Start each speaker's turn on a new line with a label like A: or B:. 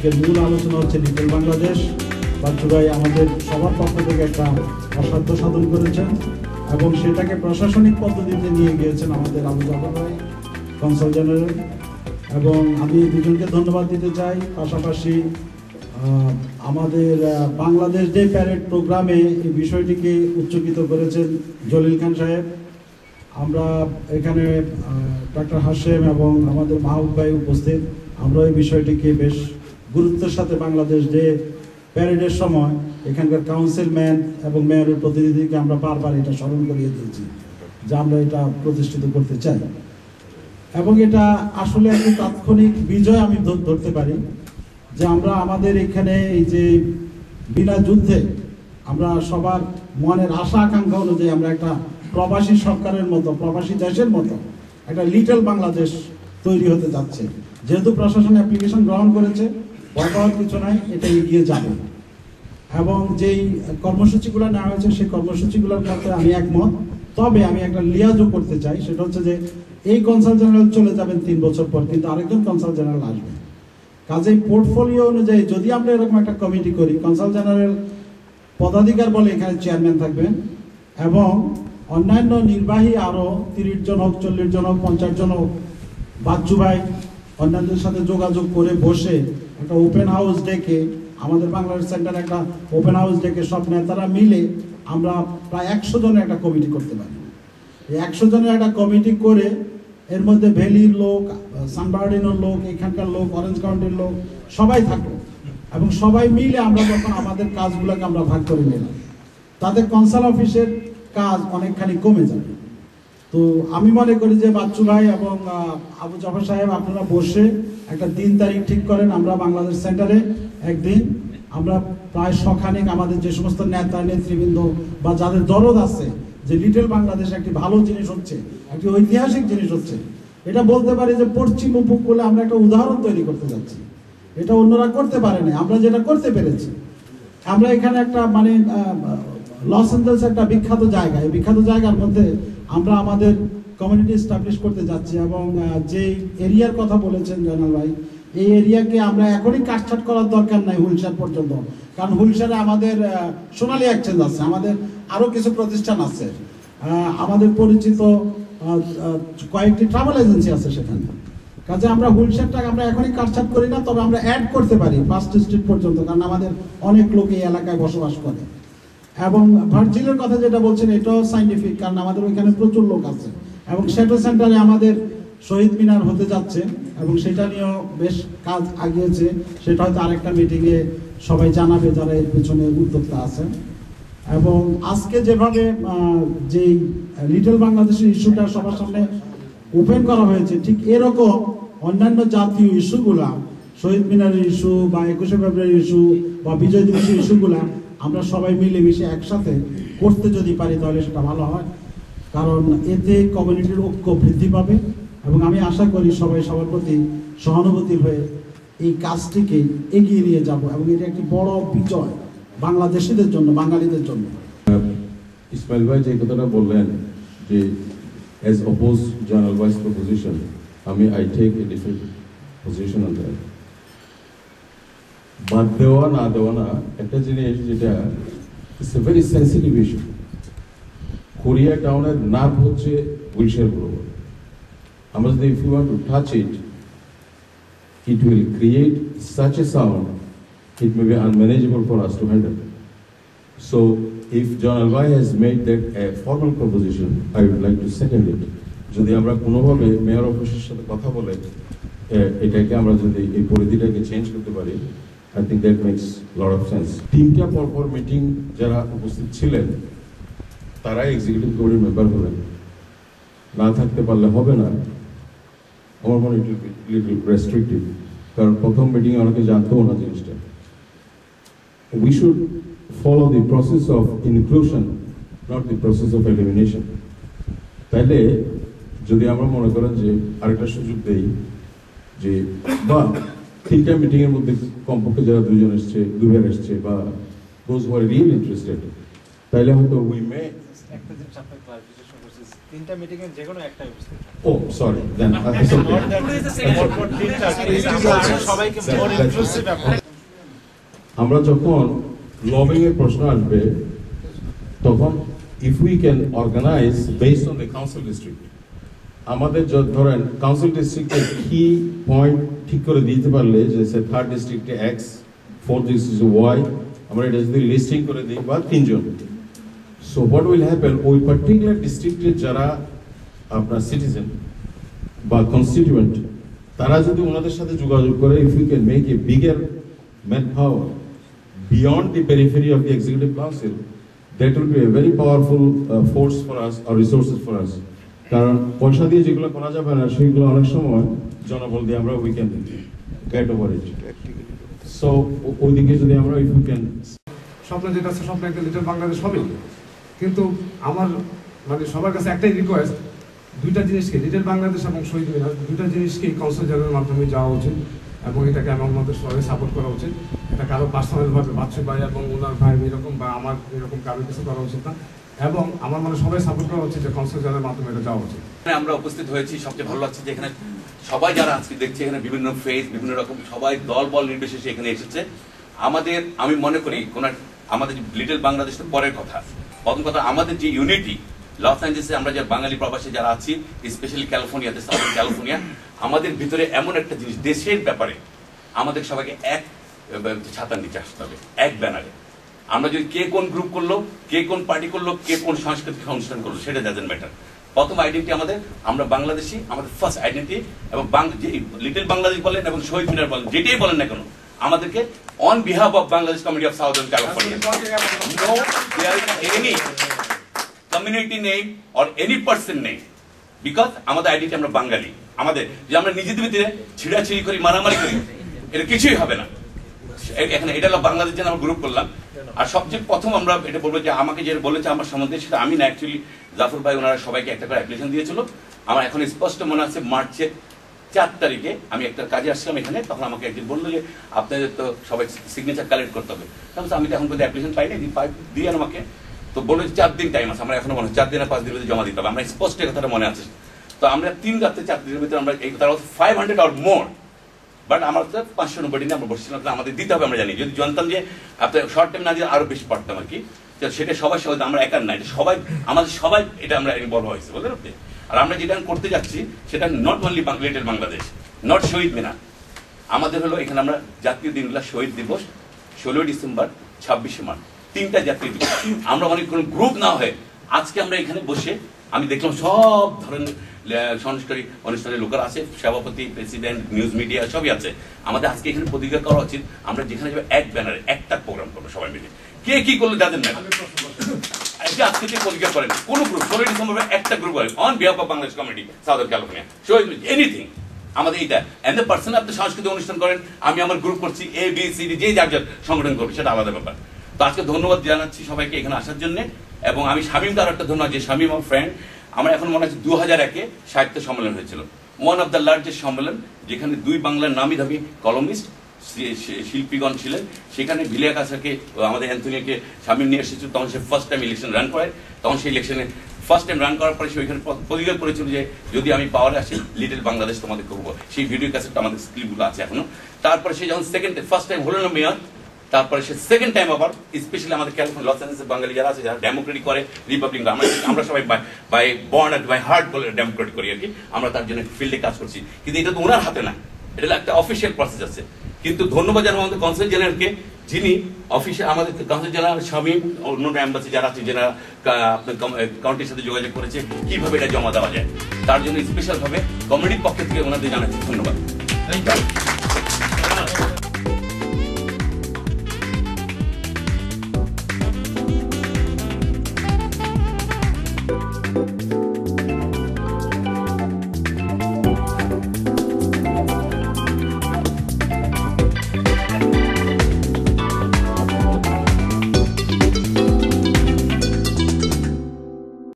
A: আজকের মূল আলোচনা হচ্ছে লিটল বাংলাদেশ। বাচ্চু ভাই আমাদের সবার পক্ষ থেকে একটা অসাধ্য সাধন করেছেন এবং সেটাকে প্রশাসনিক পদ্ধতিতে নিয়ে গিয়েছেন আমাদের আবু জাফর ভাই, কনসাল জেনারেল। এবং আমি দুজনকে ধন্যবাদ দিতে চাই। পাশাপাশি আমাদের বাংলাদেশ ডে প্যারেড প্রোগ্রামে এই বিষয়টিকে উচ্চকিত করেছেন জলিল খান সাহেব। আমরা এখানে ডক্টর হাশেম এবং আমাদের মাহবুব ভাই উপস্থিত। আমরা এই বিষয়টিকে বেশ গুরুত্বের সাথে বাংলাদেশ ডে প্যারেডের সময় এখানকার কাউন্সিলম্যান এবং মেয়রের প্রতিনিধিকে আমরা বারবার এটা স্মরণ করিয়ে দিয়েছি যে আমরা এটা প্রতিষ্ঠিত করতে চাই। এবং এটা আসলে একটা তাৎক্ষণিক বিজয় আমি ধরতে পারি যে আমরা আমাদের এখানে এই যে বিনা যুদ্ধে আমরা সবার মনের আশা আকাঙ্ক্ষা অনুযায়ী আমরা একটা প্রবাসী সরকারের মতো, প্রবাসী দেশের মতো একটা লিটল বাংলাদেশ তৈরি হতে যাচ্ছে। যেহেতু প্রশাসন অ্যাপ্লিকেশন গ্রহণ করেছে, ভয় পাওয়ার কিছু নাই, এটা এগিয়ে যাবে। এবং যেই কর্মসূচিগুলো নেওয়া হয়েছে সেই কর্মসূচিগুলোর সাথে আমি একমত। তবে আমি একটা লিয়াজও করতে চাই, সেটা হচ্ছে যে এই কনসাল জেনারেল চলে যাবেন 3 বছর পর, কিন্তু আরেকজন কনসাল জেনারেল আসবে। কাজেই পোর্টফোলিও অনুযায়ী যদি আমরা এরকম একটা কমিটি করি, কনসাল জেনারেল পদাধিকার বলে এখানে চেয়ারম্যান থাকবেন এবং অন্যান্য নির্বাহী আরও 30 জন হোক, 40 জন হোক, 50 জন হোক, বাচ্চু ভাই অন্যান্যদের সাথে যোগাযোগ করে বসে একটা ওপেন হাউস ডেকে, আমাদের বাংলাদেশ সেন্টারে একটা ওপেন হাউস ডেকে সব নেতারা মিলে আমরা প্রায় 100 জনের একটা কমিটি করতে পারি। এই 100 জনের একটা কমিটি করে এর মধ্যে ভ্যালির লোক, সানবার্ডিনোর লোক, এখানকার লোক, অরেঞ্জ কাউন্টির লোক সবাই থাকবো এবং সবাই মিলে আমরা যখন আমাদের কাজগুলোকে আমরা ভাগ করে নিলাম, তাদের কনসাল অফিসের কাজ অনেকখানি কমে যাবে। তো আমি মনে করি যে বাচ্চু ভাই এবং আবু জাফর সাহেব আপনারা বসে একটা দিন তারিখ ঠিক করেন। আমরা বাংলাদেশ সেন্টারে একদিন আমরা প্রায় শখানেক আমাদের যে সমস্ত নেতা নেতৃবৃন্দ বা যাদের দরদ আছে যে লিটল বাংলাদেশ একটি ভালো জিনিস হচ্ছে, একটি ঐতিহাসিক জিনিস হচ্ছে, এটা বলতে পারি যে পশ্চিম উপকূলে আমরা একটা উদাহরণ তৈরি করতে যাচ্ছি। এটা অন্যরা করতে পারেনি, আমরা যেটা করতে পেরেছি। আমরা এখানে একটা মানে লস এঞ্জেলস একটা বিখ্যাত জায়গা, এই বিখ্যাত জায়গার মধ্যে আমরা আমাদের কমিউনিটি এস্টাবলিশ করতে যাচ্ছি এবং যে এরিয়ার কথা বলেছেন জয়নাল ভাই, এই এরিয়াকে আমরা এখনই কাটছাট করার দরকার নাই হুইলচেয়ার পর্যন্ত। কারণ হুইলচেয়ারে আমাদের সোনালী এক্সচেঞ্জ আছে, আমাদের আরও কিছু প্রতিষ্ঠান আছে, আমাদের পরিচিত কয়েকটি ট্রাভেল এজেন্সি আছে সেখানে। কাজে আমরা হুইলচেয়ারটাকে আমরা এখনই কাটছাট করি না, তবে আমরা অ্যাড করতে পারি 1st স্ট্রিট পর্যন্ত, কারণ আমাদের অনেক লোক এই এলাকায় বসবাস করে। এবং ভার্জিলের কথা যেটা বলছেন এটাও সাইন্টিফিক, কারণ আমাদের ওইখানে প্রচুর লোক আছে এবং সেটা সেন্টারে আমাদের শহীদ মিনার হতে যাচ্ছে এবং সেটা নিয়েও বেশ কাজ আগিয়েছে। সেটা হয়তো আরেকটা মিটিংয়ে সবাই জানাবে যারা এর পিছনে উদ্যোক্তা আছে। এবং আজকে যেভাবে যেই লিটল বাংলাদেশের ইস্যুটা সবার সামনে ওপেন করা হয়েছে, ঠিক এরকম অন্যান্য জাতীয় ইস্যুগুলা, শহীদ মিনারের ইস্যু বা 21শে ফেব্রুয়ারির ইস্যু বা বিজয় দিবসের ইস্যুগুলা আমরা সবাই মিলেমিশে একসাথে করতে যদি পারি তাহলে সেটা ভালো হয়, কারণ এতে কমিউনিটির ঐক্য বৃদ্ধি পাবে এবং আমি আশা করি সবাই সবার প্রতি সহানুভূতির হয়ে এই কাজটিকে এগিয়ে নিয়ে যাব এবং এটা একটি বড় বিজয় বাংলাদেশিদের জন্য, বাঙালিদের জন্য।
B: ইসমাইল ভাই যে কথাটা বললেন যে as opposed General Vice proposition, I take a different position on that. বাদ দেওয়া না দেওয়া না একটা জিনিস যেটা it's a very sensitive issue. Korea টাউনের নার্ভ হচ্ছে হুইলচেয়ার বরাবর। আমরা যদি if you want to touch it, it will create such a sound, it may be unmanageable for us to handle. So if John Alvai has made that a formal proposition, I would like to second it. যদি আমরা কোনোভাবে mayor অফিসের সাথে কথা বলে এটাকে আমরা যদি এই পরিধিটাকে চেঞ্জ করতে পারি, I think that makes a lot of sense. 3টা পরপর মিটিং যারা উপস্থিত ছিলেন তারা এক্সিকিউটিভ বোর্ডের মেম্বার হলেন, না থাকতে পারলে হবে না। আমার মনে হয় লিটল রেস্ট্রিক্টিভ, কারণ প্রথম মিটিংয়ে অনেকে জানতেও না জিনিসটা। We should follow the process of inclusion, not the process of elimination. তাইলে যদি আমরা মনে করেন যে আরেকটা সুযোগ দেই যে বা 3টা মিটিংয়ের মধ্যে কমপক্ষে যারা 2 জন এসছে, 2 বার এসছে বা those who are really interested, তাইলে হয়তো we may
C: একটা জিনিস আপনাকে ক্লারিফিকেশন করছি, তিনটা মিটিং এর যে কোনো একটাই উপস্থিত থাকবে।
B: Oh, sorry. Then it's okay.
C: সবাইকে মোর ইনক্লুসিভ
B: আমরা যখন লবিং এর প্রশ্ন আসবে তখন if we can organize based on the council district, আমাদের ধরেন কাউন্সিল ডিস্ট্রিক্টে কি পয়েন্ট ঠিক করে দিতে পারলে যে থার্ড ডিস্ট্রিক্টে এক্স, ফোর্থ ডিস্ট্রিক্টে ওয়াই, আমরা এটা যদি লিস্টিং করে দিই বা তিনজন, সো হোয়াট উইল হ্যাপেন, ওই পার্টিকুলার ডিস্ট্রিক্টে যারা আপনার সিটিজেন বা কনস্টিটিউয়েন্ট, তারা যদি ওনাদের সাথে যোগাযোগ করে, if you can make a bigger manpower beyond the periphery of the executive council, that will be a very powerful force for us or resources for us. কারণ পয়সা দিয়ে যেগুলো করা যাবে না সেগুলো অনেক সময় জনবল দিয়ে আমরা we can get over it. So ওইদিকে যদি আমরা if we can,
D: স্বপ্ন যেটা আছে স্বপ্ন একটা লিটল বাংলাদেশ হবে, কিন্তু আমার মানে সবার কাছে একটাই রিকোয়েস্ট, দুইটা জিনিসকে লিটল বাংলাদেশ এবং শহীদ মিনার দুইটা জিনিসকে কাউন্সিল জেনারেলের মাধ্যমে যাওয়া উচিত এবং এটাকে আমার মধ্যে সবাই সাপোর্ট করা উচিত। এটা কারো পার্সোনালভাবে বাচ্চু ভাই এবং ওনার ভাই এরকম বা আমার এরকম কারো কিছু করা উচিত না, এবং আমার মানে সবাই সাপোর্ট করা উচিত যে কাউন্সিল জেনারেলের মাধ্যমে এটা যাওয়া উচিত।
E: আমরা উপস্থিত হয়েছি, সবচেয়ে ভালো লাগছে যে এখানে সবাই যারা আজকে দেখছি এখানে বিভিন্ন ফেজ, বিভিন্ন রকম সবাই দল বল নির্বিশেষে এখানে এসেছে। আমাদের আমি মনে করি কোন আমাদের লিটল বাংলাদেশ তো পরের কথা, প্রথম কথা আমাদের যে ইউনিটি লস অ্যাঞ্জেলেসে আমরা যারা বাঙালি প্রবাসী যারা আছি, স্পেশালি ক্যালিফোর্নিয়াতে, সাউথ ক্যালিফোর্নিয়া, আমাদের ভিতরে এমন একটা জিনিস, দেশের ব্যাপারে আমাদের সবাইকে এক ছাতার নিচে আসতে হবে, এক ব্যানারে। আমরা যদি কে কোন গ্রুপ করলো, কে কোন পার্টি করলো, কে কোন সাংস্কৃতিক অনুষ্ঠান করলো, সেটা ডাজন্ট ম্যাটার। প্রথম আইডেন্টি আমাদের, আমরা বাংলাদেশি, আমাদের ফার্স্ট আইডেন্টি, এবং লিটল বাংলাদেশ বলেন এবং শহীদ মিনার বলেন, যেটাই বলেন না কেন, আমাদেরকে on behalf of Bangladesh community of southern California, no there is any community name or any person name, because আমাদের আইডেন্টি আমরা বাঙালি। আমাদের যে আমরা নিজেদের ভিতরে ছিড়াছিড়ি করি, মারামারি করি, এটা কিছুই হবে না এখানে। এটা হলো বাংলাদেশ জন্য আমরা গ্রুপ করলাম। আর সবচেয়ে প্রথম আমরা এটা বলবো যে আমাকে যে বলেছে আমার সম্বন্ধে, সেটা আমি না, অ্যাকচুয়ালি জাফর ভাই ওনারা সবাইকে একটা করে অ্যাপ্লিকেশন দিয়েছিল। আমার এখন স্পষ্ট মনে আছে মার্চের 4 তারিখে আমি একটা কাজে আসছিলাম এখানে, তখন আমাকে একজন বললো যে আপনাদের তো সবাই সিগনেচার কালেক্ট করতে হবে। আমি তো এখন পর্যন্ত অ্যাপ্লিকেশন পাইনি, দিয়ে আমাকে তো বললো 4 দিন টাইম আছে। আমরা এখনো মনে হয় 4 দিন আর 5 দিনের মধ্যে জমা দিতে হবে, আমরা স্পষ্ট কথাটা মনে আছে। তো আমরা 3 রাতে 4 দিনের ভিতরে আমরা এই তারা 500 অর মোর, বাট আমার তো 590 দিনে আমরা বসছিলাম, আমাদের দিতে হবে। আমরা জানি যদি জানতাম যে আপনার শর্ট টাইম না দিয়ে আরো বেশি পারতাম আর কি, সেটা সবাই সবাই, আমরা একার না, এটা সবাই আমাদের সবাই এটা আমরা ইনভলভ হয়েছে, বুঝলেন আপনি। আর আমরা যেটা করতে যাচ্ছি সেটা not only little Bangladesh, not Shaheed Minar, আমাদের হলো এখানে আমরা জাতীয় দিনগুলো শহীদ দিবস 16 ডিসেম্বর, 26শে মার্চ, 3টা জাতীয় দিবস। আমরা অনেক কোনো গ্রুপ না হয়ে আজকে আমরা এখানে বসে, আমি দেখলাম সব ধরনের সংস্কারী অনুষ্ঠানের লোকের আছে, সভাপতি, প্রেসিডেন্ট, নিউজ মিডিয়া সবই আছে। আমাদের আজকে এখানে প্রতিজ্ঞা করা উচিত, আমরা যেখানে যাবো এক ব্যানারে একটা প্রোগ্রাম করবো সবাই মিলে, কে কি করলো যাদের না আজকে প্রতিজ্ঞা করেন কোন গ্রুপ 16 ডিসেম্বর একটা গ্রুপ হয় on behalf of Bangladesh community southern California, শহীদ এনিথিং আমাদের এইটা। এন্ড দ্য পার্সন আপনি সাংস্কৃতিক অনুষ্ঠান করেন, আমি আমার গ্রুপ করছি, এ বি সি ডি, যে যার যার সংগঠন করবে সেটা আলাদা ব্যাপার। তো আজকে ধন্যবাদ জানাচ্ছি সবাইকে এখানে আসার জন্য, এবং আমি শামীমকে আর একটা ধন্যবাদ, যে শামীম আমার ফ্রেন্ড। আমরা এখন মনে হচ্ছে 2001-এ সাহিত্য সম্মেলন হয়েছিল, ওয়ান অফ দ্য লার্জেস্ট সম্মেলন, যেখানে 2 বাংলার নামি দামি কলমিস্ট শিল্পীগণ ছিলেন। সেখানে ভিলিয়া কাসাকে, আমাদের অ্যান্থনিকে শামীম নিয়ে এসেছিল। তখন সে ফার্স্ট টাইম ইলেকশন রান করে, তখন সেই ইলেকশনে ফার্স্ট টাইম রান করার পরে সে ওইখানে প্রতিজ্ঞা করেছিল যে যদি আমি পাওয়ারে আসি লিটল বাংলাদেশ তোমাদের করবো। সেই ভিডিও ক্যাসেটটা আমাদের স্ক্রিপ্টগুলো আছে এখনো। তারপরে সে যখন ফার্স্ট টাইম হলো না মেয়র, তারপরে সে সেকেন্ড টাইম আবার, স্পেশালি আমাদের ক্যালিফোর্নিয়া লস অ্যাঞ্জেলেসের বাঙালি যারা আছে, যারা ডেমোক্রেটিক করে, রিপাবলিক, আমরা সবাই বাই বর্ন আর বাই হার্ট বলে ডেমোক্রেটিক করি আর কি, আমরা তার জন্য ফিল্ডে কাজ করছি। কিন্তু এটা তো ওনার হাতে না, এটা একটা অফিসিয়াল প্রসেস আছে। কিন্তু ধন্যবাদ জানাবো আমাদের কাউন্সিল জেনারেলকে, যিনি অফিসে আমাদের কাউন্সিল জেনারেল শামীম, অন্য অ্যাম্বাসি যারা আছে, যারা আপনার কাউন্টির সাথে যোগাযোগ করেছে কিভাবে এটা জমা দেওয়া যায়, তার জন্য স্পেশাল ভাবে কমিউনিটির পক্ষ থেকে ওনাদের জানাচ্ছি ধন্যবাদ।